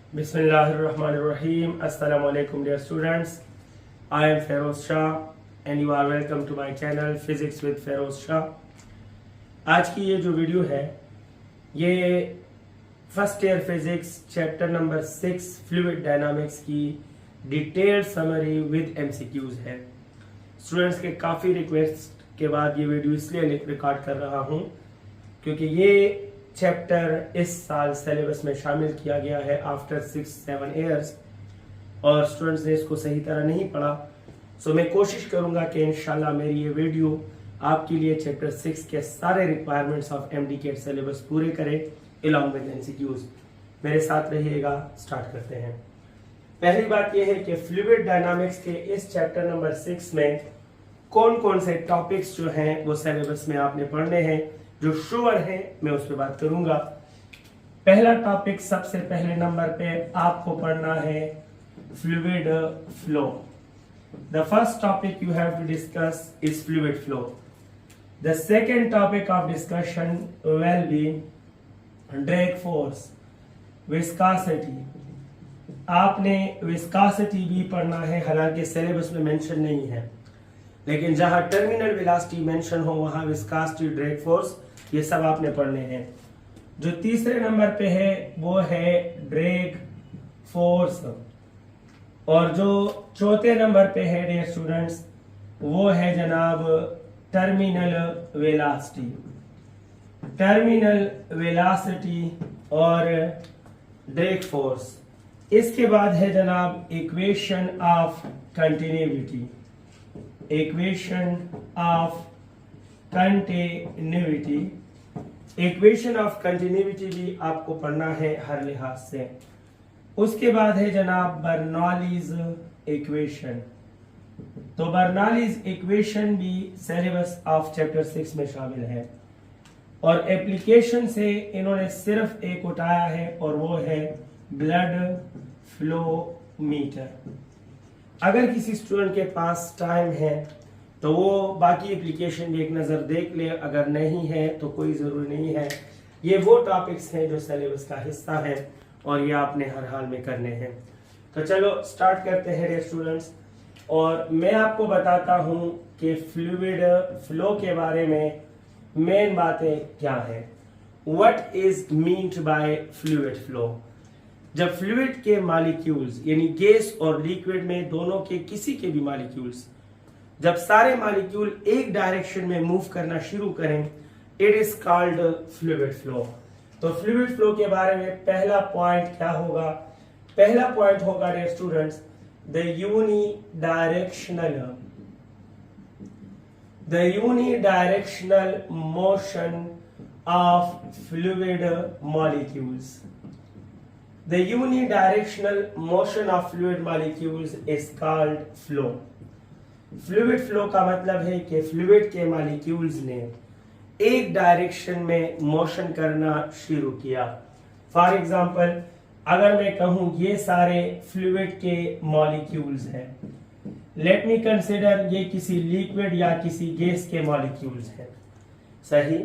Bismillahirrahmanirrahim. Assalamu alaikum dear students. I am Feroz Shah and you are welcome to my channel Physics with Feroz Shah. आज की ये जो video है ये first year physics chapter number 6 fluid dynamics की detailed summary with MCQs है। Students के काफ़ी रिक्वेस्ट के बाद ये वीडियो इसलिए रिकॉर्ड कर रहा हूँ क्योंकि ये चैप्टर इस साल सिलेबस में शामिल किया गया है आफ्टर 6-7 ईयर्स और स्टूडेंट्स ने इसको सही तरह नहीं पढ़ा। सो मैं कोशिश करूंगा कि इंशाल्लाह मेरी ये वीडियो आपके लिए चैप्टर 6 के सारे रिक्वायरमेंट्स ऑफ एमडीके सिलेबस पूरे करे अलॉन्ग विद एमसीक्यूज। मेरे साथ रहिएगा। स्टार्ट करते हैं। पहली बात यह है कि फ्लूइड डायनामिक्स के इस चैप्टर नंबर 6 में कौन कौन से टॉपिक्स जो हैं वो सिलेबस में आपने पढ़ने हैं, जो श्योर है मैं उस पर बात करूंगा। पहला टॉपिक सबसे पहले नंबर पे आपको पढ़ना है fluid flow. The first topic you have to discuss is fluid flow. The second topic of discussion will be drag force, viscosity. आपने विस्कोसिटी भी पढ़ना है, हालांकि सिलेबस में मेंशन नहीं है, लेकिन जहां टर्मिनल वेलोसिटी मेंशन हो वहां विस्कोसिटी, ड्रैग फोर्स, ये सब आपने पढ़ने हैं। जो तीसरे नंबर पे है वो है ड्रैग फोर्स और जो चौथे नंबर पे है डियर स्टूडेंट्स वो है जनाब टर्मिनल वेलोसिटी। टर्मिनल वेलोसिटी और ड्रैग फोर्स। इसके बाद है जनाब equation of continuity. Equation of continuity. Equation of continuity भी आपको पढ़ना है हर लिहाज से। उसके बाद है जनाब बर्नौलीज इक्वेशन। तो बर्नौलीज इक्वेशन भी सिलेबस ऑफ चैप्टर 6 में शामिल है और एप्लीकेशन से इन्होंने सिर्फ एक उठाया है और वो है ब्लड फ्लो मीटर। अगर किसी स्टूडेंट के पास टाइम है तो वो बाकी एप्लीकेशन भी एक नज़र देख ले, अगर नहीं है तो कोई ज़रूरी नहीं है। ये वो टॉपिक्स हैं जो सिलेबस का हिस्सा है और ये आपने हर हाल में करने हैं। तो चलो स्टार्ट करते हैं डियर स्टूडेंट्स। और मैं आपको बताता हूँ कि फ्लूइड फ्लो के बारे में मेन बातें क्या हैं। What is meant by fluid flow. जब फ्लूइड के मॉलिक्यूल्स यानी गैस और लिक्विड में दोनों के किसी के भी मॉलिक्यूल्स, जब सारे मॉलिक्यूल एक डायरेक्शन में मूव करना शुरू करें, it is called fluid flow. तो फ्लूइड फ्लो के बारे में पहला पॉइंट क्या होगा? पहला पॉइंट होगा dear students the unidirectional motion of fluid molecules. The unidirectional motion of fluid molecules is called flow. Fluid flow का मतलब है कि फ्लूइड के मॉलिक्यूल्स ने एक डायरेक्शन में मोशन करना शुरू किया। फॉर एग्जांपल अगर मैं कहूँ ये सारे फ्लूइड के मॉलिक्यूल्स हैं, लेट मी कंसिडर ये किसी लिक्विड या किसी गैस के मॉलिक्यूल्स हैं, सही।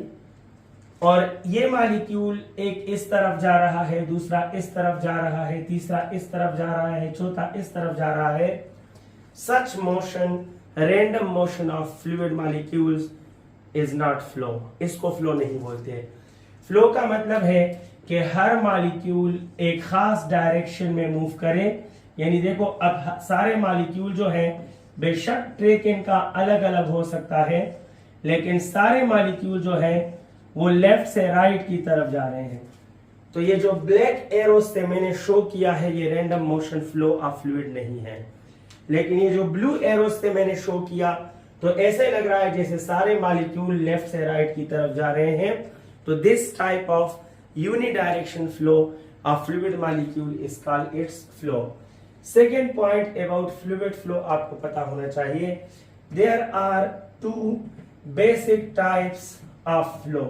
और ये मॉलिक्यूल एक इस तरफ जा रहा है, दूसरा इस तरफ जा रहा है, तीसरा इस तरफ जा रहा है, चौथा इस तरफ जा रहा है। Such motion, random motion of fluid molecules is not flow. इसको फ्लो नहीं बोलते। फ्लो का मतलब है कि हर मॉलिक्यूल एक खास डायरेक्शन में मूव करे। यानी देखो अब सारे मॉलिक्यूल जो है बेशक ट्रैक इनका अलग अलग हो सकता है, लेकिन सारे मॉलिक्यूल जो है वो लेफ्ट से राइट की तरफ जा रहे हैं। तो ये जो ब्लैक एरो से मैंने शो किया है ये random motion flow of fluid नहीं है, लेकिन ये जो ब्लू एरो से मैंने शो किया तो ऐसे लग रहा है जैसे सारे मॉलिक्यूल लेफ्ट से राइट की तरफ जा रहे हैं। तो this type of unidirection flow of fluid molecule is called its flow. Second point about fluid flow आपको पता होना चाहिए, there are two basic types of flow.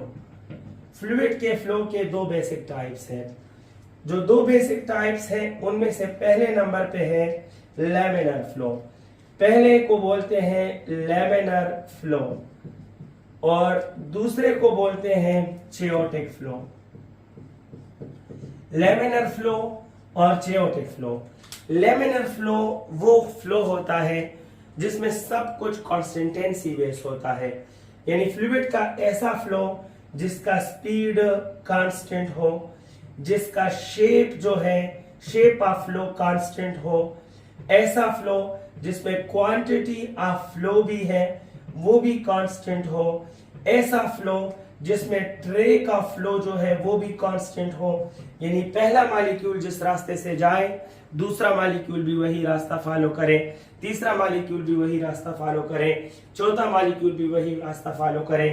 Fluid के फ्लो के दो बेसिक टाइप्स हैं। जो दो बेसिक टाइप्स हैं उनमें से पहले नंबर पे है लैमिनर फ्लो। पहले को बोलते हैं लैमिनर फ्लो और दूसरे को बोलते हैं चेओटिक फ्लो। लैमिनर फ्लो और चेओटिक फ्लो। लेमिनर फ्लो वो फ्लो होता है जिसमें सब कुछ कॉन्स्टेंटेंसी बेस होता है, यानी फ्लूइड का ऐसा फ्लो जिसका स्पीड कांस्टेंट हो, जिसका शेप जो है शेप ऑफ फ्लो कांस्टेंट हो, ऐसा फ्लो जिसमें क्वांटिटी ऑफ फ्लो भी है वो भी कांस्टेंट हो, ऐसा फ्लो जिसमें ट्रेक ऑफ फ्लो जो है वो भी कांस्टेंट हो, यानी पहला मॉलिक्यूल जिस रास्ते से जाए दूसरा मॉलिक्यूल भी वही रास्ता फॉलो करे, तीसरा मॉलिक्यूल भी वही रास्ता फॉलो करे, चौथा मॉलिक्यूल भी वही रास्ता फॉलो करे।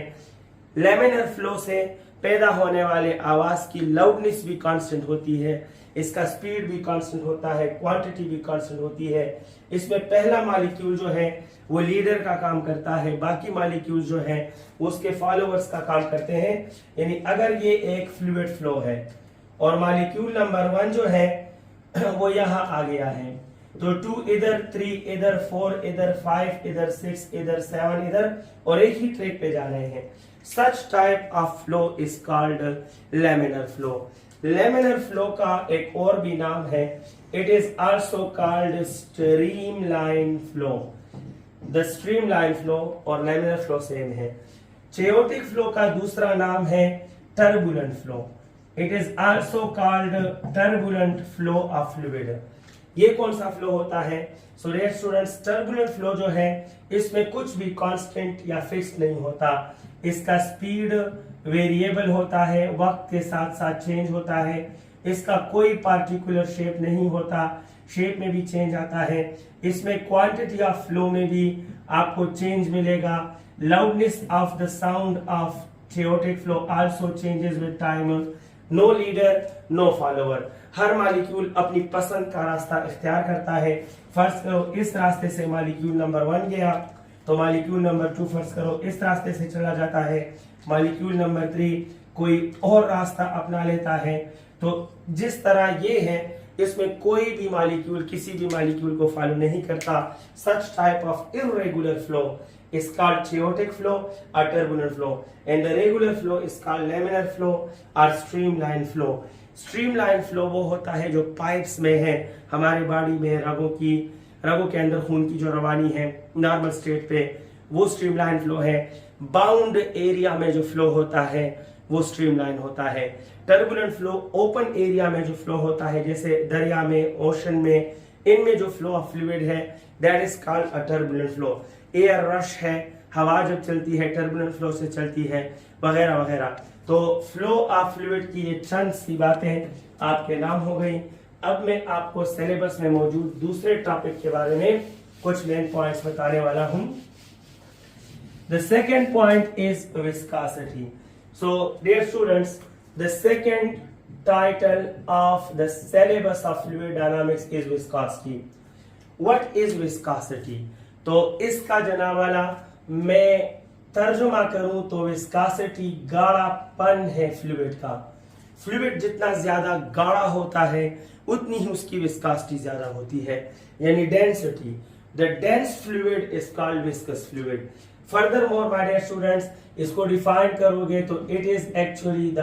लेमिनर फ्लो से पैदा होने वाले आवाज की लाउडनेस भी कांस्टेंट होती है, इसका स्पीड भी कांस्टेंट होता है, क्वांटिटी भी कांस्टेंट होती है। इसमें पहला मॉलिक्यूल जो है वो लीडर का काम करता है, बाकी मॉलिक्यूल जो है उसके फॉलोअर्स का काम करते हैं। यानी अगर ये एक फ्लूइड फ्लो है और मॉलिक्यूल नंबर 1 जो है वो यहाँ आ गया है, तो 2 इधर, 3 इधर, 4 इधर, 5 इधर, 6 इधर, 7 इधर और एक ही ट्रैक पे जा रहे हैं। Such type of flow is called laminar flow. Laminar flow का एक और भी नाम है, it is also called streamline flow. The streamline flow और laminar flow सेम है। Chaotic flow का दूसरा नाम है turbulent flow. It is also called turbulent flow of fluid. ये कौन सा फ्लो होता है? So dear students, turbulent flow जो है इसमें कुछ भी कांस्टेंट या फिक्स नहीं होता, इसका स्पीड वेरिएबल होता है, वक्त के साथ साथ चेंज होता है, इसका कोई पार्टिकुलर शेप नहीं होता, शेप में भी चेंज आता है, इसमें क्वांटिटी ऑफ फ्लो में भी आपको चेंज मिलेगा। Loudness of the sound of chaotic flow also changes with time. No leader no follower, हर मॉलिक्यूल अपनी पसंद का रास्ता इख्तियार करता है। फर्ज करो इस रास्ते से मॉलिक्यूल नंबर 1 गया तो मॉलिक्यूल नंबर 2 फर्ज करो इस रास्ते से चला जाता है, मॉलिक्यूल नंबर 3 कोई और रास्ता अपना लेता है। तो जिस तरह ये है इसमें कोई भी मॉलिक्यूल किसी भी मॉलिक्यूल को फॉलो नहीं करता। Such type of irregular flow is called chaotic flow or turbulent flow, and the regular flow is called laminar flow or streamline flow. Streamline flow वो होता है जो पाइप्स में है, हमारे बॉडी में रगों के अंदर खून की जो रवानी है नॉर्मल स्टेट पे, वो स्ट्रीमलाइन फ्लो है। बाउंड एरिया में जो फ्लो होता है वो स्ट्रीमलाइन होता है। टर्बुलेंट फ्लो ओपन एरिया में जो फ्लो होता है, जैसे दरिया में, ओशन में, इनमें जो फ्लो ऑफ फ्लूइड है that is called a turbulent flow. Air rush है, हवा जब चलती है टर्बुलेंट फ्लो से चलती है, वगैरह वगैरह। तो फ्लो ऑफ फ्लूइड की ये चंद सी बातें आपके नाम हो गई। अब मैं आपको सिलेबस में मौजूद दूसरे टॉपिक के बारे में कुछ मेन पॉइंट्स बताने वाला हूं। The second point is viscosity. So dear students, the second title of the syllabus of fluid dynamics is viscosity. What is viscosity? तो इसका जनावाला मैं तर्जुमा करूं तो विस्कोसिटी गाढ़ापन है फ्लूइड का। फ्लूइड जितना ज्यादा गाढ़ा होता है उतनी ही उसकी विस्कोसिटी ज्यादा होती है, यानी density. The dense fluid is called viscous fluid. Furthermore my dear students, इसको डिफाइन करोगे तो it is actually the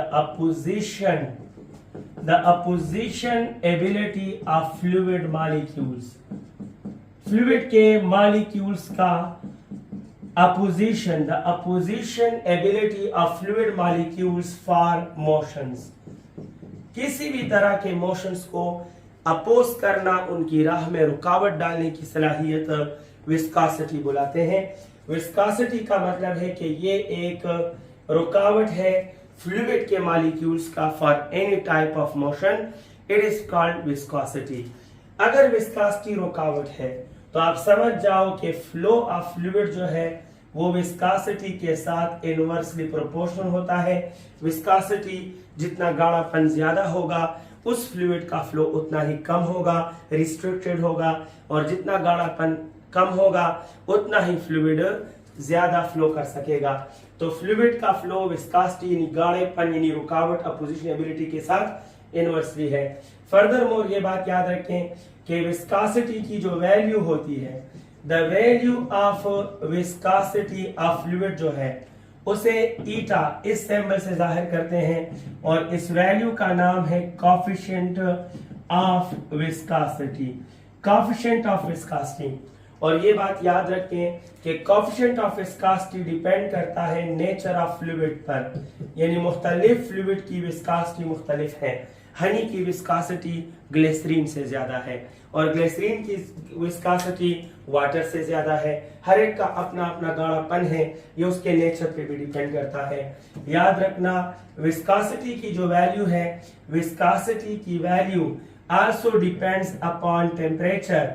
opposition ability of fluid molecules. Fluid के मॉलिक्यूल्स का opposition, the opposition ability of fluid molecules for motions. किसी भी तरह के motions को अपोज करना, उनकी राह में रुकावट डालने की सलाहियत विस्कोसिटी बुलाते हैं। विस्कोसिटी का मतलब है कि ये एक रुकावट है फ्लूइड के मॉलिक्यूल्स का for any type of motion, it is called viscosity. अगर विस्कोसिटी रुकावट है तो आप समझ जाओ कि फ्लो ऑफ फ्लूइड जो है वो विस्कोसिटी के साथ इनवर्सली प्रोपोर्शनल होता है। विस्कोसिटी जितना गाढ़ापन ज्यादा होगा उस फ्लूइड का फ्लो उतना ही कम होगा, रिस्ट्रिक्टेड होगा, और जितना गाढ़ापन कम होगा उतना ही फ्लूइड ज्यादा फ्लो कर सकेगा। तो फ्लूइड का फ्लो विस्कोसिटी यानी गाढ़ेपन यानी रुकावट अपोजिशन एबिलिटी के साथ इनवर्सली है। फर्दर मोर ये बात याद रखें कि विस्कोसिटी की जो वैल्यू होती है, the value of viscosity of fluid जो है उसे ईटा इस सिंबल से जाहिर करते हैं और इस वैल्यू का नाम है coefficient of viscosity, coefficient of viscosity. और ये बात याद रखें कि कोएफिशिएंट ऑफ विस्कोसिटी डिपेंड करता है नेचर ऑफ फ्लूइड पर, यानी मुख्तलिफ फ्लूइड की विस्कोसिटी मुख्तलिफ है। हनी की विस्कोसिटी ग्लिसरीन से ज्यादा है और ग्लिसरीन की विस्कोसिटी वाटर से ज्यादा है। हर एक का अपना अपना गाढ़ापन है, ये उसके नेचर पे भी डिपेंड करता है। याद रखना विस्कोसिटी की जो वैल्यू है, विस्कोसिटी की value also depends upon temperature.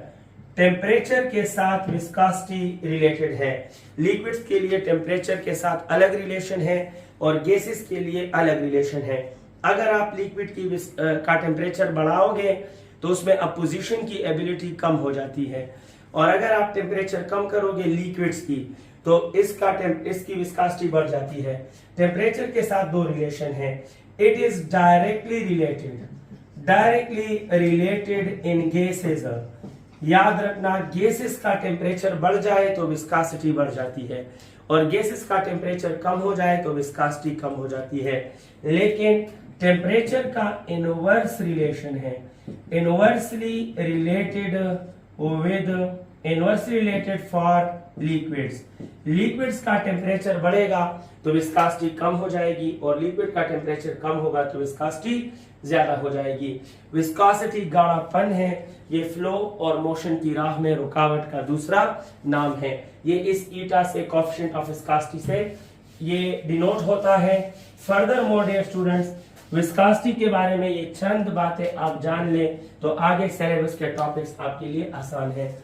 Temperature के साथ विस्कोसिटी रिलेटेड है। लिक्विड्स के लिए टेम्परेचर के साथ अलग रिलेशन है और गैसेस के लिए अलग रिलेशन है। अगर आप लिक्विड की का टेम्परेचर बढ़ाओगे तो उसमें अपोजिशन की एबिलिटी कम हो जाती है, और अगर आप टेम्परेचर कम करोगे लिक्विड्स की तो इसकी विस्कोसिटी बढ़ जाती है। टेम्परेचर के साथ दो रिलेशन है। It is directly related in gases. याद रखना गैसेस का टेम्परेचर बढ़ जाए तो विस्कोसिटी बढ़ जाती है और गैसेस का टेम्परेचर कम हो जाए तो विस्कोसिटी कम हो जाती है। लेकिन टेम्परेचर का इनवर्स रिलेशन है, inversely related for liquids. Liquids का टेम्परेचर बढ़ेगा तो विस्कोसिटी कम हो जाएगी और लिक्विड का टेम्परेचर कम होगा तो विस्कोसिटी ज्यादा हो जाएगी। विस्कोसिटी गाढ़ापन है, ये फ्लो और मोशन की राह में रुकावट का दूसरा नाम है। ये इस ईटा से कोएफिशिएंट ऑफ विस्कोसिटी से ये डिनोट होता है। Furthermore dear students, viscosity के बारे में ये चंद बातें आप जान लें तो आगे सिलेबस के टॉपिक्स आपके लिए आसान है।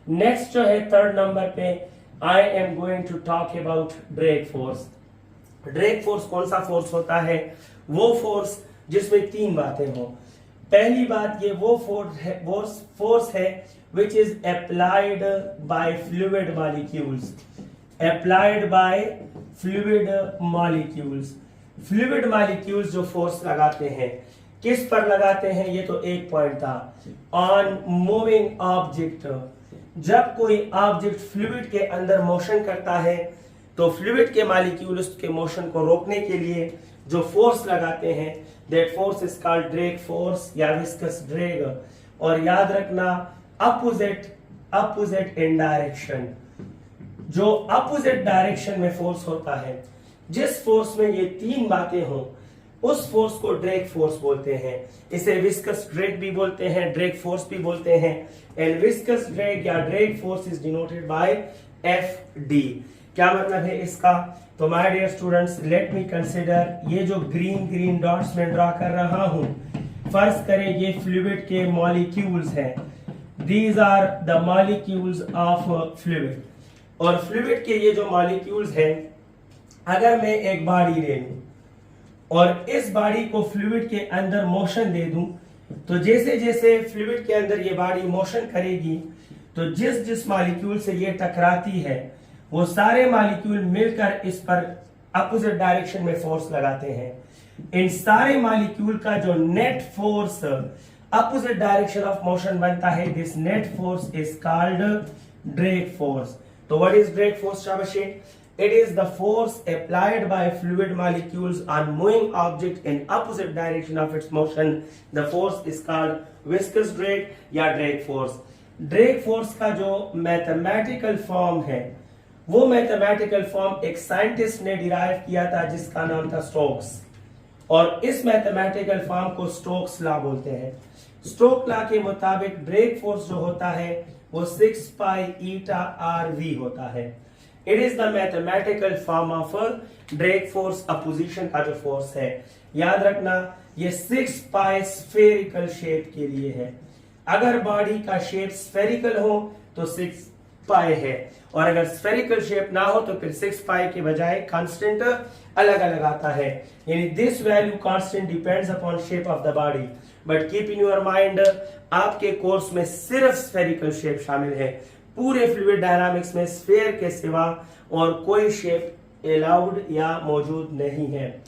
नेक्स्ट जो है थर्ड नंबर पे I am going to talk about drag force. Drag force कौन सा फोर्स होता है? वो फोर्स जिसमें तीन बातें हों। पहली बात ये वो फोर्स है which is applied by fluid molecules, applied by fluid molecules। Fluid molecules जो फोर्स लगाते हैं किस पर लगाते हैं, ये तो एक पॉइंट था। ऑन मूविंग ऑब्जेक्ट, जब कोई ऑब्जेक्ट फ्लूइड के अंदर मोशन करता है तो फ्लूइड के मॉलिक्यूल उसके मोशन को रोकने के लिए जो फोर्स लगाते हैं that force is called drag force या विस्कस ड्रैग। और याद रखना अपोजिट इन डायरेक्शन, जो अपोजिट डायरेक्शन में फोर्स होता है, जिस फोर्स में ये तीन बातें हों उस फोर्स को ड्रैग फोर्स बोलते हैं। इसे विस्कस ड्रैग भी बोलते हैं, ड्रैग फोर्स भी बोलते हैं। एंड विस्कस ड्रैग या drag force is denoted by FD। क्या मतलब है इसका? तो my dear students let me consider, ये जो ग्रीन डॉट्स में ड्रॉ कर रहा हूं, फर्ज करें ये फ्लूइड के मॉलिक्यूल्स हैं। These are the molecules of fluid. और फ्लूइड के ये जो मॉलिक्यूल्स हैं, अगर मैं एक बॉडी ले लूं और इस बॉडी को फ्लूइड के अंदर मोशन दे दूं तो जैसे जैसे फ्लूइड के अंदर ये बॉडी मोशन करेगी तो जिस मॉलिक्यूल से ये टकराती है वो सारे मॉलिक्यूल मिलकर इस पर अपोजिट डायरेक्शन में फोर्स लगाते हैं। इन सारे मॉलिक्यूल का जो net force opposite direction of motion बनता है, this net force is called drag force. तो व्हाट इज ड्रैग फोर्स शाबाशी? It is the force applied by fluid molecules on moving object in opposite direction of its motion. The force is called viscous drag या drag force. Drag force का जो mathematical form है, वो mathematical form एक scientist ने derive किया था जिसका नाम था स्टोक्स, और इस mathematical form को स्टोक्स लॉ बोलते हैं। स्टोक्स लॉ के मुताबिक drag force जो होता है वो 6 pi eta RV होता है। It is the mathematical form of drag force, opposition का जो फोर्स है। याद रखना ये 6 pi spherical शेप के लिए है। अगर बॉडी का शेप स्फेरिकल हो तो 6 pi है, और अगर स्फेरिकल शेप ना हो तो फिर 6 pi के बजाय कांस्टेंट अलग अलग आता है। यानी this value constant depends upon shape of the body, but keep in your mind आपके कोर्स में सिर्फ स्फेरिकल शेप शामिल है। पूरे फ्लूइड डायनामिक्स में स्फीयर के सिवा और कोई शेप अलाउड या मौजूद नहीं है।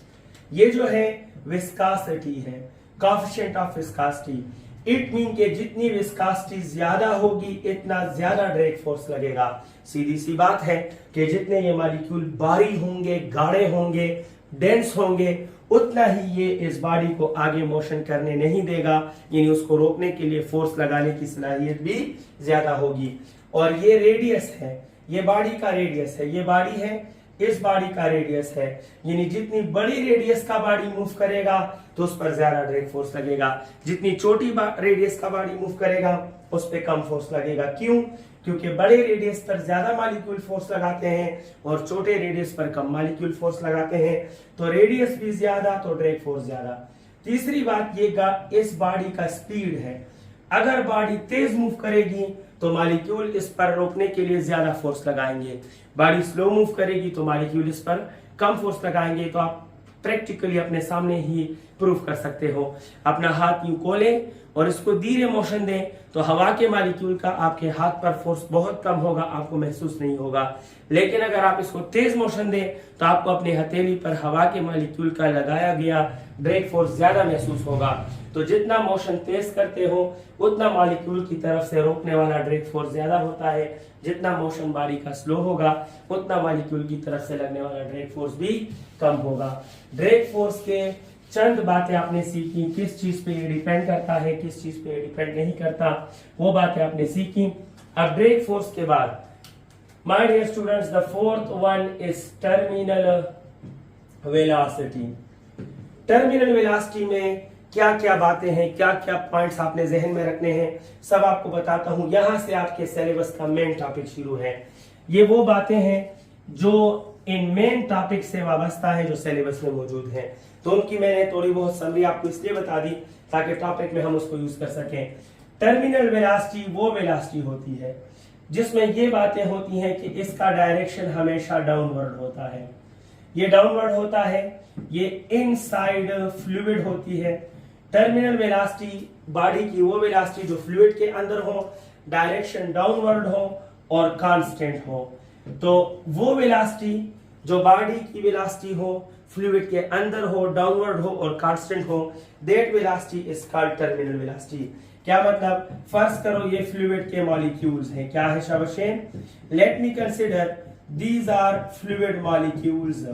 ये जो है विस्कोसिटी है, coefficient of viscosity. It mean के जितनी विस्कोसिटी ज्यादा होगी इतना ज्यादा ड्रैग फोर्स लगेगा। सीधी सी बात है कि जितने ये मॉलिक्यूल भारी होंगे, गाढ़े होंगे, डेंस होंगे, उतना ही ये इस बॉडी को आगे मोशन करने नहीं देगा, यानी उसको रोकने के लिए फोर्स लगाने की सलाहियत भी ज्यादा होगी। और ये रेडियस है, ये बॉडी का रेडियस है, ये बॉडी है, इस बॉडी का रेडियस है, यानी जितनी बड़ी रेडियस का बॉडी मूव करेगा तो उस पर ज्यादा ड्रैग फोर्स लगेगा, जितनी छोटी रेडियस का बॉडी मूव करेगा उस पर कम फोर्स लगेगा। क्यों? क्योंकि बड़े रेडियस पर ज्यादा मॉलिक्यूल फोर्स लगाते हैं और छोटे रेडियस पर कम मॉलिक्यूल फोर्स लगाते हैं, तो रेडियस भी ज्यादा तो ड्रैग फोर्स ज्यादा। तीसरी बात ये इस बॉडी का स्पीड है, अगर बॉडी तेज मूव करेगी तो मॉलिक्यूल इस पर रोकने के लिए ज्यादा फोर्स लगाएंगे, बॉडी स्लो मूव करेगी तो मॉलिक्यूल इस पर कम फोर्स लगाएंगे। तो आप प्रैक्टिकली अपने सामने ही प्रूफ कर सकते हो। अपना हाथ यूं खोलें और इसको धीरे मोशन दें तो हवा के मॉलिक्यूल का आपके हाथ पर फोर्स बहुत कम होगा, आपको महसूस नहीं होगा। लेकिन अगर आप इसको तेज मोशन दें तो आपको अपने हथेली पर हवा के मॉलिक्यूल का लगाया गया ड्रैग फोर्स ज्यादा महसूस होगा। तो जितना मोशन तेज करते हो उतना मॉलिक्यूल की तरफ से रोकने वाला ड्रैग फोर्स ज्यादा होता है, जितना मोशन बॉडी का स्लो होगा उतना मॉलिक्यूल की तरफ से लगने वाला ड्रैग फोर्स भी कम होगा। ड्रैग फोर्स के चंद बातें आपने सीखी, किस चीज पे ये डिपेंड करता है, किस चीज पे ये डिपेंड नहीं करता, वो बातें आपने सीखी। अब ड्रैग फोर्स के बाद my dear students, the fourth one is terminal velocity. Terminal velocity में क्या क्या बातें हैं, क्या क्या पॉइंट्स आपने जहन में रखने हैं, सब आपको बताता हूं। यहां से आपके सिलेबस का मेन टॉपिक शुरू है। ये वो बातें हैं जो इन मेन टॉपिक से वाबस्ता है, जो सिलेबस में मौजूद है। तो उनकी मैंने थोड़ी बहुत समरी आपको इसलिए बता दी ताकि टॉपिक में हम उसको यूज कर सकें। टर्मिनल वेलोसिटी वो वेलोसिटी होती है जिसमें ये बातें होती हैं कि इसका डायरेक्शन हमेशा डाउनवर्ड होता है, ये डाउनवर्ड होता है, ये इनसाइड फ्लूइड होती है। टर्मिनल वेलोसिटी बॉडी की वो वेलोसिटी जो फ्लूइड के अंदर हो, डायरेक्शन डाउनवर्ड हो और कांस्टेंट हो। तो वो वेलोसिटी जो बॉडी की वेलोसिटी हो, फ्लूइड के अंदर हो, डाउनवर्ड हो और कांस्टेंट हो, that velocity is called terminal velocity. क्या मतलब? फर्ज करो ये फ्लूइड के मॉलिक्यूल्स हैं। क्या है शाबाशेन? Let me consider these are fluid molecules.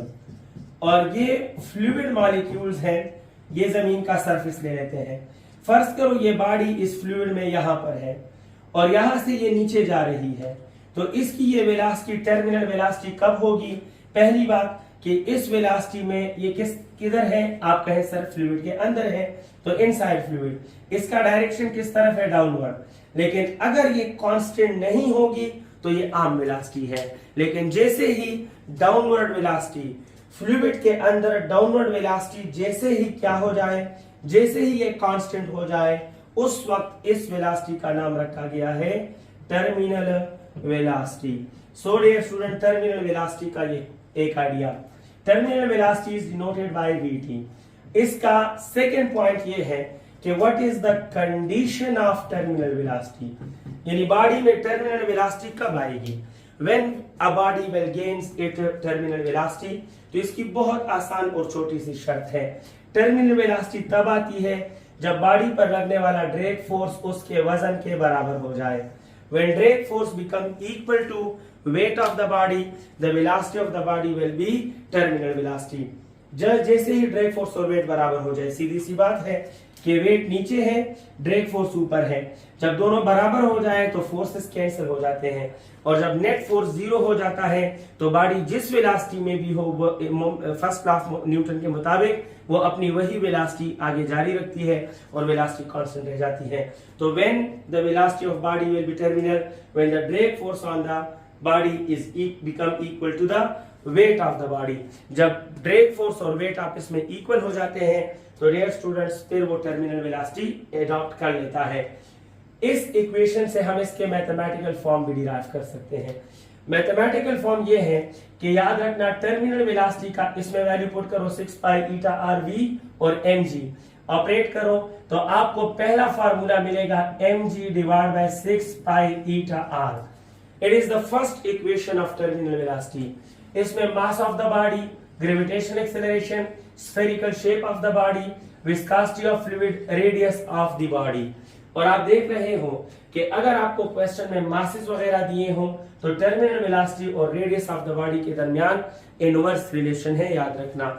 और ये फ्लूइड मॉलिक्यूल्स हैं, ये जमीन का सरफेस ले लेते हैं। फर्ज करो ये बॉडी इस फ्लूइड में यहां पर है और यहां से ये नीचे जा रही है, तो इसकी ये वेलोसिटी टर्मिनल वेलोसिटी कब होगी? पहली बात कि इस वेलोसिटी में ये किधर है? आप कहें सर फ्लूइड के अंदर है, तो इनसाइड फ्लूइड। इसका डायरेक्शन किस तरफ है? डाउनवर्ड। लेकिन अगर ये कांस्टेंट नहीं होगी तो ये आम वेलोसिटी है। लेकिन जैसे ही डाउनवर्ड वेलोसिटी फ्लूइड के अंदर, डाउनवर्ड वेलोसिटी जैसे ही क्या हो जाए, जैसे ही ये कांस्टेंट हो जाए, उस वक्त इस वेलोसिटी का नाम रखा गया है terminal velocity. So dear student, terminal velocity का ये एक idea. Terminal velocity is denoted by vt। इसका सेकंड पॉइंट ये है कि what is the condition of terminal velocity, यानी बॉडी में टर्मिनल वेलोसिटी कब आएगी? When a body will gains it terminal velocity. तो इसकी बहुत आसान और छोटी सी शर्त है। टर्मिनल वेलोसिटी तब आती है जब बॉडी पर लगने वाला ड्रैग फोर्स उसके वजन के बराबर हो जाए। When drag force become equal to weight of the body, the velocity of the body will be terminal velocity. जैसे ही ड्रैग फोर्स और वेट बराबर हो जाए, सीधी सी बात है कि वेट नीचे है, ड्रैग फोर्स ऊपर है, जब दोनों बराबर हो जाए तो फोर्सेस कैंसिल हो जाते हैं और जब नेट फोर्स जीरो हो जाता है तो बॉडी जिस वेलोसिटी में भी हो, वो फर्स्ट लॉ ऑफ न्यूटन के मुताबिक वो अपनी वही वेलोसिटी आगे जारी रखती है और वेलोसिटी कांस्टेंट रह जाती है। तो when the velocity of body will be terminal when the drag force on the body is become equal to the weight of the body. जब ड्रैग फोर्स और वेट आपस में इक्वल हो जाते हैं तो डियर स्टूडेंट्स फिर वो टर्मिनल वेलोसिटी अडॉप्ट कर लेता है। इस इक्वेशन से हम इसके मैथमेटिकल फॉर्म भी डिराइव कर सकते हैं। मैथमेटिकल फॉर्म ये है कि याद रखना टर्मिनल वेलोसिटी का इसमें वैल्यू पुट करो 6 पाई ईटा आर वी और mg, ऑपरेट करो तो आपको पहला फार्मूला मिलेगा mg divide by 6 pi eta r. It is the first equation of terminal velocity. इसमें mass of the body, gravitational acceleration, spherical shape of the body, viscosity of fluid, radius of the body. और आप देख रहे हो कि अगर आपको question में मासेस वगैरह दिए हो तो टर्मिनल वेलोसिटी और रेडियस ऑफ द बॉडी के दरमियान इनवर्स रिलेशन है, याद रखना।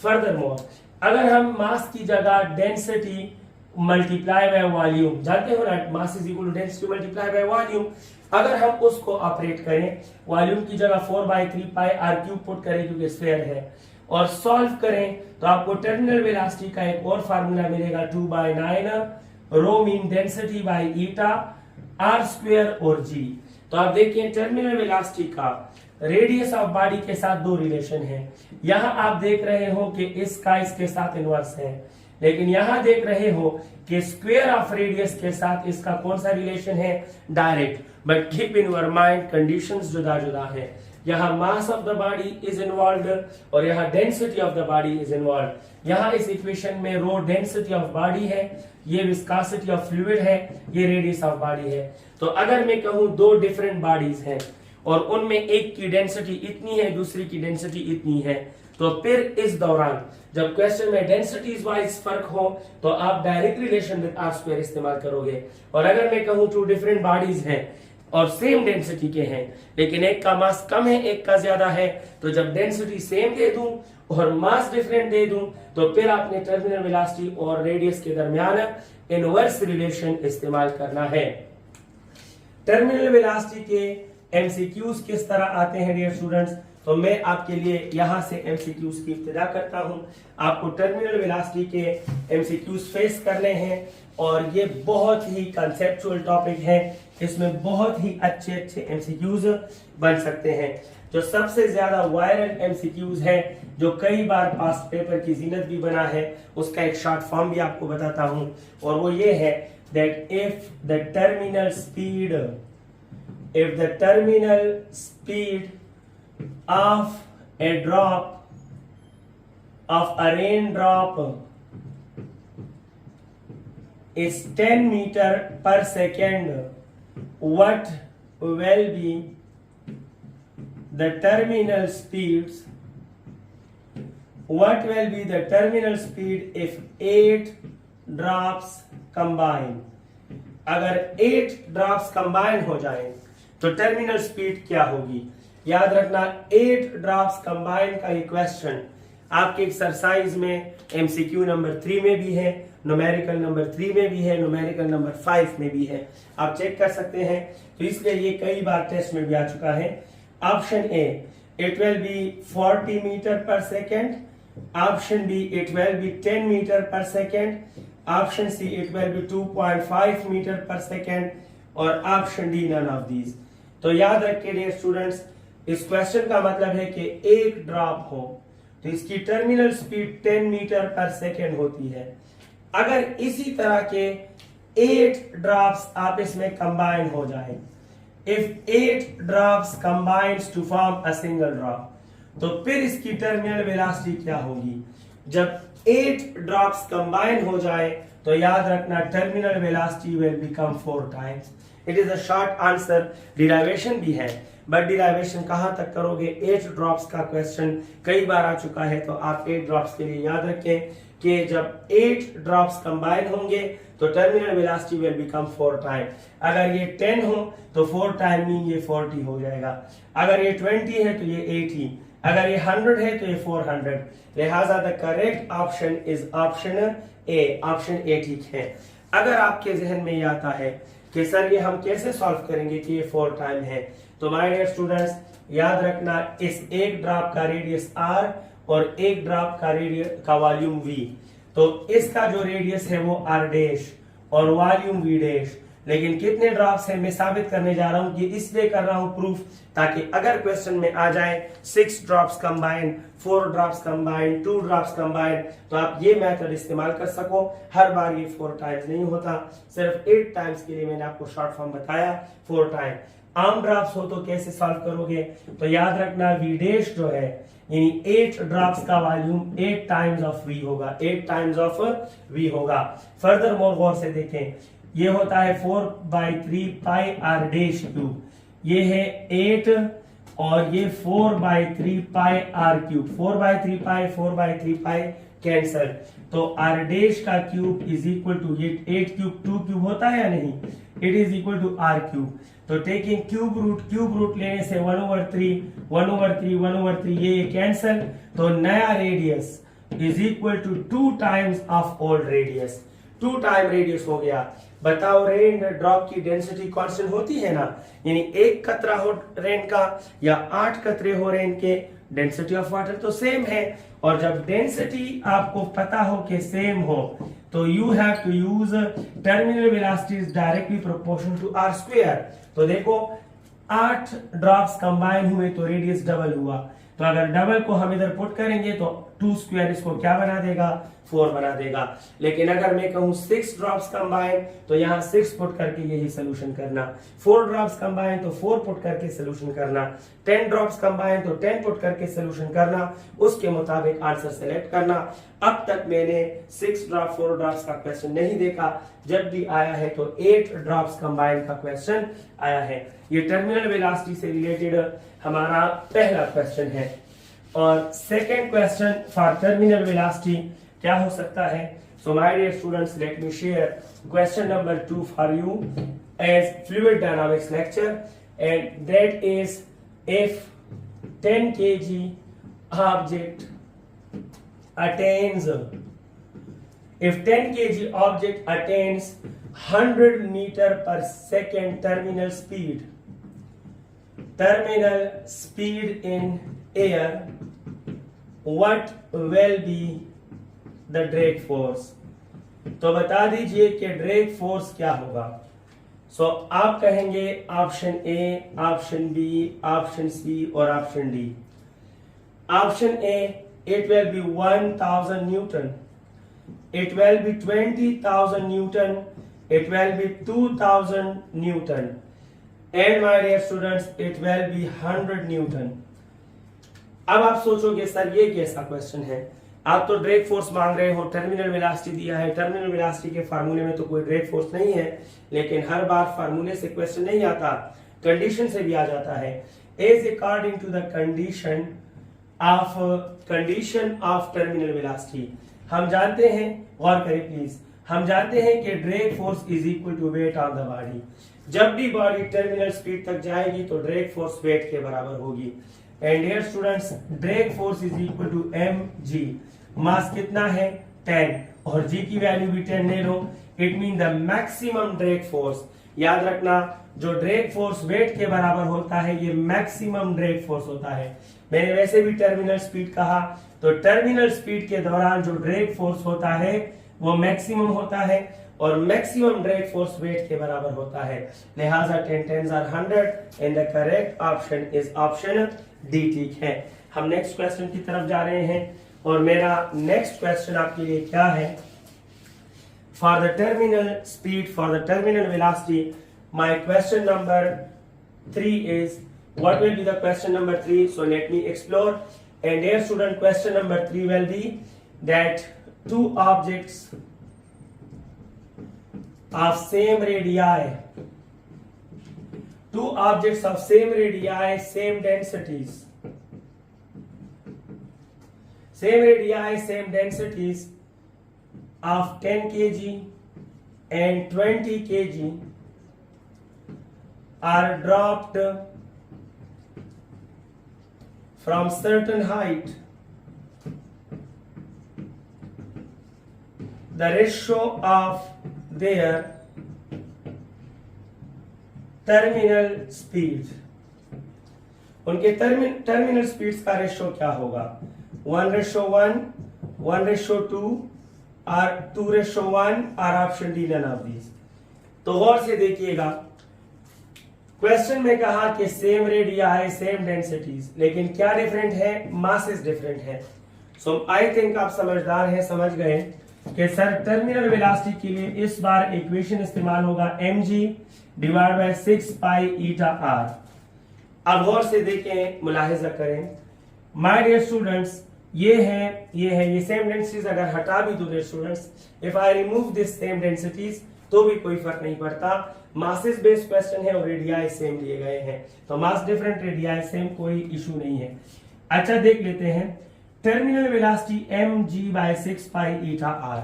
फर्दरमोर अगर हम मास की जगह डेंसिटी मल्टीप्लाई बाय वॉल्यूम, जानते हो ना, mass is equal to density multiply by volume, अगर हम उसको ऑपरेट करें, वॉल्यूम की जगह 4/3 पाई आर क्यूब पुट करें क्योंकि स्फीयर है, और सॉल्व करें तो आपको टर्मिनल वेलोसिटी का एक और फार्मूला मिलेगा 2/9 rho mean density by eta r square और जी। तो आप देखिए टर्मिनल वेलोसिटी का रेडियस ऑफ बॉडी के साथ दो रिलेशन है। यहां आप देख रहे हो कि इसका इसके साथ इनवर्स है, लेकिन यहां देख रहे हो कि स्क्वायर ऑफ रेडियस के साथ इसका कौन सा रिलेशन है, direct. But keep in your mind conditions जुदा जुदा है। यहाँ मास of the body is involve और यहाँ density of the body is involve. यहाँ इस इक्वेशन में रो डेंसिटी ऑफ बॉडी है, ये विस्कोसिटी ऑफ फ्लूइड है, ये रेडियस ऑफ बॉडी है। तो अगर मैं कहूं दो डिफरेंट बॉडीज हैं और उनमें एक की डेंसिटी इतनी है, दूसरी की डेंसिटी इतनी है, तो फिर इस दौरान जब क्वेश्चन में डेंसिटीज वाइज फर्क हो तो आप direct relation with R square इस्तेमाल करोगे। और अगर मैं कहूं टू डिफरेंट बॉडीज हैं और सेम डेंसिटी के हैं, लेकिन एक का मास कम है एक का ज्यादा है, तो जब डेंसिटी सेम दे दूं और मास डिफरेंट दे दूं तो फिर आपने टर्मिनल वेलोसिटी और रेडियस के दरमियान इनवर्स रिलेशन इस्तेमाल करना है। टर्मिनल वेलोसिटी के एमसीक्यूज किस तरह आते हैं डियर स्टूडेंट्स, तो मैं आपके लिए यहां से एमसीक्यूज की इब्तिदा करता हूं। आपको टर्मिनल वेलोसिटी के एमसीक्यूज फेस करने हैं और ये बहुत ही कंसेप्चुअल टॉपिक है, इसमें बहुत ही अच्छे अच्छे एमसीक्यूज बन सकते हैं। जो सबसे ज्यादा वायरल एमसीक्यूज है, जो कई बार पास्ट पेपर की जीनत भी बना है, उसका एक शॉर्ट फॉर्म भी आपको बताता हूं, और वो ये है that if the terminal speed of a drop of a raindrop is 10 meter per second, what will be the terminal speed if 8 drops combine. अगर 8 ड्रॉप्स कंबाइन हो जाएं तो टर्मिनल स्पीड क्या होगी। याद रखना 8 ड्रॉप्स कंबाइन का ये क्वेश्चन आपके एक्सरसाइज में एमसीक्यू नंबर 3 में भी है, न्यूमेरिकल नंबर 3 में भी है, न्यूमेरिकल नंबर 5 में भी है, आप चेक कर सकते हैं। तो इसलिए ये कई बार टेस्ट में भी आ चुका है। Option A, it will be 40 metre per second, option B, it will be 10 metre per second, option C, it will be 2.5 metre per second, और option D, none of these. तो याद रखिए डियर स्टूडेंट्स, इस question का मतलब है कि एक ड्रॉप हो तो इसकी terminal speed 10 metre per second होती है। अगर इसी तरह के 8 ड्रॉप्स आप इसमें कंबाइन हो जाए, if 8 drops combines to form a single drop, तो फिर इसकी टर्मिनल वेलोसिटी क्या होगी। जब 8 ड्रॉप्स कंबाइन हो जाए तो याद रखना terminal velocity will become 4 times. It is a short answer, derivation भी है, बट डिराइवेशन कहां तक करोगे, 8 ड्रॉप्स का क्वेश्चन कई बार आ चुका है, तो आप 8 ड्रॉप्स के लिए याद रखें कि जब 8 ड्रॉप्स कंबाइन होंगे तो terminal velocity will become 4 time. अगर ये 10 हो तो 4 टाइम मीन ये 40 हो जाएगा, अगर ये 20 है तो ये 80, अगर ये 100 है तो ये 400। लिहाजा the correct option is option A, option A ठीक है। अगर आपके जहन में ये आता है कि सर ये हम कैसे सॉल्व करेंगे कि ये 4 टाइम है, तो माय डियर स्टूडेंट्स याद रखना इस एक ड्रॉप का रेडियस आर और एक ड्रॉप का रेडियस का वॉल्यूम वी, तो इसका जो रेडियस है वो आर डैश और वॉल्यूम वी डैश। लेकिन कितने ड्रॉप्स है मैं साबित करने जा रहा हूं, कि इसलिए कर रहा हूं प्रूफ ताकि अगर क्वेश्चन में आ जाए 6 drops combine, 4 drops combine, 2 drops combine, तो आप ये मेथड इस्तेमाल कर सको। हर बार ये 4 टाइम्स नहीं होता, सिर्फ 8 टाइम्स के लिए मैंने आपको शॉर्ट फॉर्म बताया 4 टाइम। आम ड्रॉप्स हो तो कैसे सॉल्व करोगे, तो याद रखना वी डैश जो है यानी 8 ड्रॉप्स का वॉल्यूम 8 टाइम्स ऑफ वी होगा, 8 टाइम्स ऑफ वी होगा। फर्दर मोर गौर से देखें, ये होता है 4/3 पाई आर डैश क्यूब, ये है 8 और ये 4/3 pi R cube, 4/3 pi cancel, तो आर डैश का क्यूब इज इक्वल टू, ये 8 क्यूब 2 क्यूब होता है या नहीं, it is equal to R cube. तो टेकिंग क्यूब रूट लेने से 1/3 ये कैंसल, तो नया radius is equal to 2 times of old radius. 2 time radius हो गया। बताओ रेन ड्रॉप की डेंसिटी कांस्टेंट होती है ना, यानी 1 कतरा हो रेन का या 8 कतरे हो रेन के, डेंसिटी ऑफ वाटर तो सेम है। और जब डेंसिटी आपको पता हो कि सेम हो तो you have to use terminal velocity is directly proportional to R square. तो देखो 8 ड्रॉप्स कंबाइन हुए तो रेडियस डबल हुआ, तो अगर डबल को हम इधर पुट करेंगे तो 2 स्क्वायर इसको क्या बना देगा, 4 बना देगा। लेकिन अगर मैं कहूं 6 ड्रॉप्स कंबाइन तो यहाँ 6 पुट करके यही सोल्यूशन करना, 4 ड्रॉप्स कंबाइन तो 4 पुट करके सोल्यूशन करना, 10 ड्रॉप्स कंबाइन तो 10 पुट करके सोल्यूशन करना, उसके मुताबिक आंसर सेलेक्ट करना। अब तक मैंने 6 ड्रॉप 4 ड्रॉप्स का क्वेश्चन नहीं देखा, जब भी आया है तो 8 ड्रॉप्स कंबाइन का क्वेश्चन आया है। ये टर्मिनल वेलोसिटी से रिलेटेड हमारा पहला क्वेश्चन है। और second question for terminal velocity क्या हो सकता है? So my dear students, let me share question number 2 for you as fluid dynamics lecture, and that is if 10 kg object attains 100 meter per second terminal speed in air, what will be the drag force? तो बता दीजिए कि drag force क्या होगा। So आप कहेंगे option A, option B, option C और option D. Option A, it will be 1000 Newton, it will be 20,000 Newton, it will be 2000 Newton, and my dear students, it will be 100 Newton। अब आप सोचोगे sir ये कैसा question है, आप तो drag force मांग रहे हो, टर्मिनल वेलोसिटी दिया है, टर्मिनल वेलोसिटी के फार्मूले में तो कोई ड्रैग फोर्स नहीं है। लेकिन हर बार फार्मूले से क्वेश्चन नहीं आता, कंडीशन से भी आ जाता है। As according to the condition of terminal velocity हम जानते हैं, गौर करें प्लीज, हम जानते हैं कि drag force is equal to weight on the body. जब भी बॉडी टर्मिनल स्पीड तक जाएगी तो ड्रैग फोर्स वेट के बराबर होगी। And dear students, drag force is equal to mg। Mass कितना है 10 और g की वैल्यू भी 10 ले लो, it mean the maximum drag force. याद रखना, जो ड्रैग फोर्स वेट के बराबर होता है ये मैक्सिमम ड्रैग फोर्स होता है। मैंने वैसे भी टर्मिनल स्पीड कहा, तो टर्मिनल स्पीड के दौरान जो ड्रैग फोर्स होता है वो मैक्सिमम होता है और मैक्सिमम ड्रैग फोर्स वेट के बराबर होता है। लिहाजा 10 10s are 100 and the correct option is option D. ठीक है, हम नेक्स्ट क्वेश्चन की तरफ जा रहे हैं और मेरा नेक्स्ट क्वेश्चन आपके लिए क्या है? For the terminal speed, for the terminal velocity, my question number 3 is, what will be the question number 3? So let me explore. And dear student, question number 3 will be that two objects of same radii, same densities, of 10 kg and 20 kg are dropped from certain height. The ratio of their terminal speed, उनके terminal speeds का ratio क्या होगा? 1:1, 1:2 और 2:1 और option D none of these. तो गौर से देखिएगा, क्वेश्चन में कहा कि सेम रेडियाई सेम डेंसिटीज, लेकिन क्या डिफरेंट है? मासेस डिफरेंट है। सो आई थिंक आप समझदार हैं, समझ गए कि सर टर्मिनल वेलोसिटी के लिए इस बार इक्वेशन इस्तेमाल होगा mg divide by 6 pi eta r। अब गौर से देखें, मुलाहिजा करें माय डियर स्टूडेंट्स, ये सेम डेंसिटीज अगर हटा भी दो dear students, if I remove this same densities तो भी कोई फर्क नहीं पड़ता। मासेस बेस्ड क्वेश्चन है और रेडियाई सेम लिए गए हैं, तो मास डिफरेंट रेडियाई सेम, कोई इशू नहीं है। अच्छा देख लेते हैं, terminal velocity mg bye 6 pi eta r,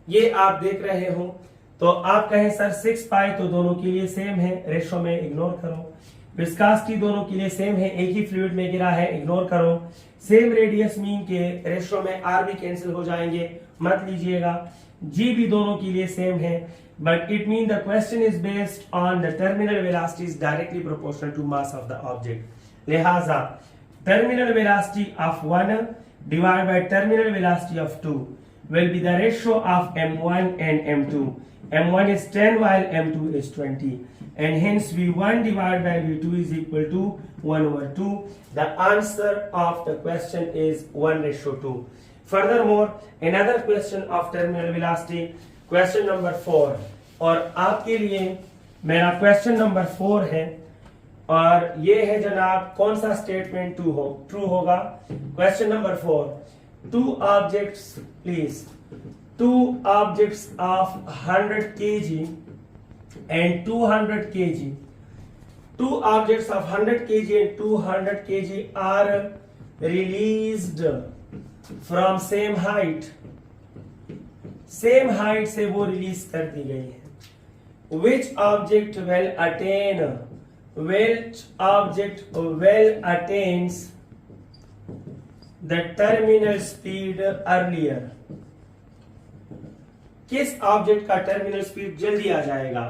ये आप देख रहे हो। तो आप कहें सर 6 पाई तो दोनों के लिए सेम है, रेशो में इग्नोर करो। विस्कासिटी दोनों के लिए सेम है, एक ही फ्लूइड में गिरा है, इग्नोर करो। सेम रेडियस मीन के रेशो में आर भी कैंसिल हो जाएंगे, मत लीजिएगा। जी भी दोनों के लिए सेम है, but it mean the question is based on the terminal velocity is directly proportional to mass of the object. लिहाजा terminal velocity of 1 divided by terminal velocity of 2 will be the ratio of m1 and m2. m1 is 10 while m2 is 20, and hence v1 divided by v2 is equal to 1/2. The answer of the question is 1:2. Furthermore, another question of terminal velocity, question number 4, और आपके लिए मेरा question number 4 है, और ये है जनाब कौन सा स्टेटमेंट ट्रू होगा। Question number 4, two objects of 100 kg and 200 kg. Two objects of 100 kg and 200 kg are released from same height से वो रिलीज कर दी गई है। Which object attains the terminal speed earlier? किस ऑब्जेक्ट का टर्मिनल स्पीड जल्दी आ जाएगा?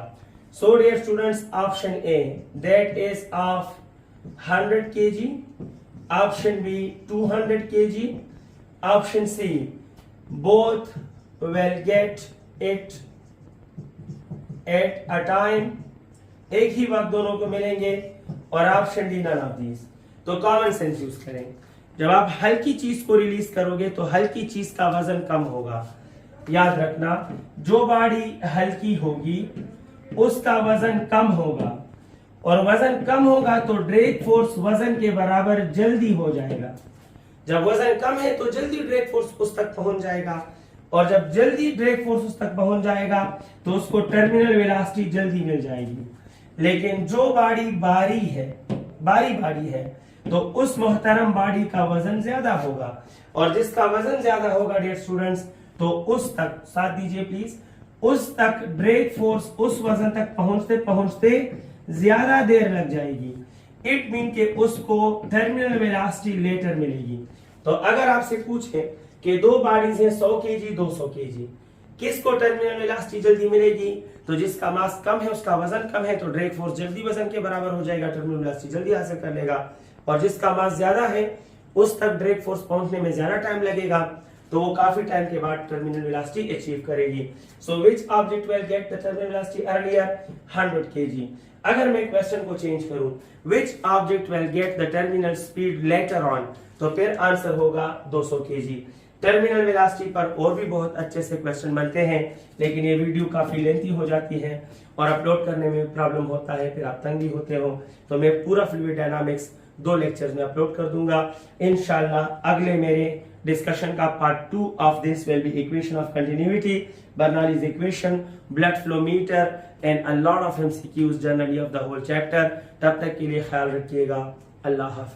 So dear students, option A, that is of 100 kg, option B 200 kg, option C both will get it at a time, एक ही वक्त दोनों को मिलेंगे, और option D none of these. तो कॉमन सेंस यूज करें। जब आप हल्की चीज को रिलीज करोगे तो हल्की चीज का वजन कम होगा। याद रखना, जो बॉडी हल्की होगी उसका वजन कम होगा, और वजन कम होगा तो ड्रैग फोर्स वजन के बराबर जल्दी हो जाएगा। जब वजन कम है तो जल्दी ड्रैग फोर्स उस तक पहुंच जाएगा, और जब जल्दी ड्रैग फोर्स उस तक पहुंच जाएगा तो उसको टर्मिनल वेलोसिटी जल्दी मिल जाएगी। लेकिन जो बॉडी बारी बॉडी है तो उस मोहतरम बॉडी का वजन ज्यादा होगा, और जिसका वजन ज्यादा होगा डियर स्टूडेंट्स, तो उस तक, साथ दीजिए प्लीज, उस तक ड्रैग फोर्स उस वजन तक पहुंचते ज्यादा देर लग जाएगी। इट मीन के उसको टर्मिनल वेलोसिटी लेटर मिलेगी। तो अगर आपसे पूछे कि दो बॉडीज हैं 100 kg 200 kg, किसको टर्मिनल वेलोसिटी जल्दी मिलेगी? तो जिसका मास कम है उसका वजन कम है, तो ड्रैग फोर्स जल्दी वजन के बराबर हो जाएगा, टर्मिनल वेलोसिटी जल्दी हासिल कर लेगा। और जिसका मास ज्यादा है उस तक ड्रैग फोर्स पहुंचने में ज्यादा टाइम लगेगा, तो वो काफी टाइम के बाद टर्मिनल वेलोसिटी अचीव करेगी। So which object will get the terminal velocity earlier? 100 kg। अगर मैं क्वेश्चन को चेंज करूं, which object will get the terminal speed later on, तो फिर आंसर होगा 200 kg। टर्मिनल वेलोसिटी पर और भी बहुत अच्छे से क्वेश्चन बनते हैं, लेकिन ये वीडियो काफी लेंथी हो जाती है और अपलोड करने में प्रॉब्लम होता है, फिर आप तंग भी होते हो। तो मैं पूरा फ्लूइड डायनामिक्स 2 लेक्चर्स में अपलोड कर दूंगा इंशाल्लाह। अगले मेरे डिस्कशन का part 2 of this will be equation of continuity, Bernoulli's equation, blood flow meter and a lot of MCQs generally of the whole chapter. तब तक के लिए ख्याल रखिएगा। अल्लाह हाफिज।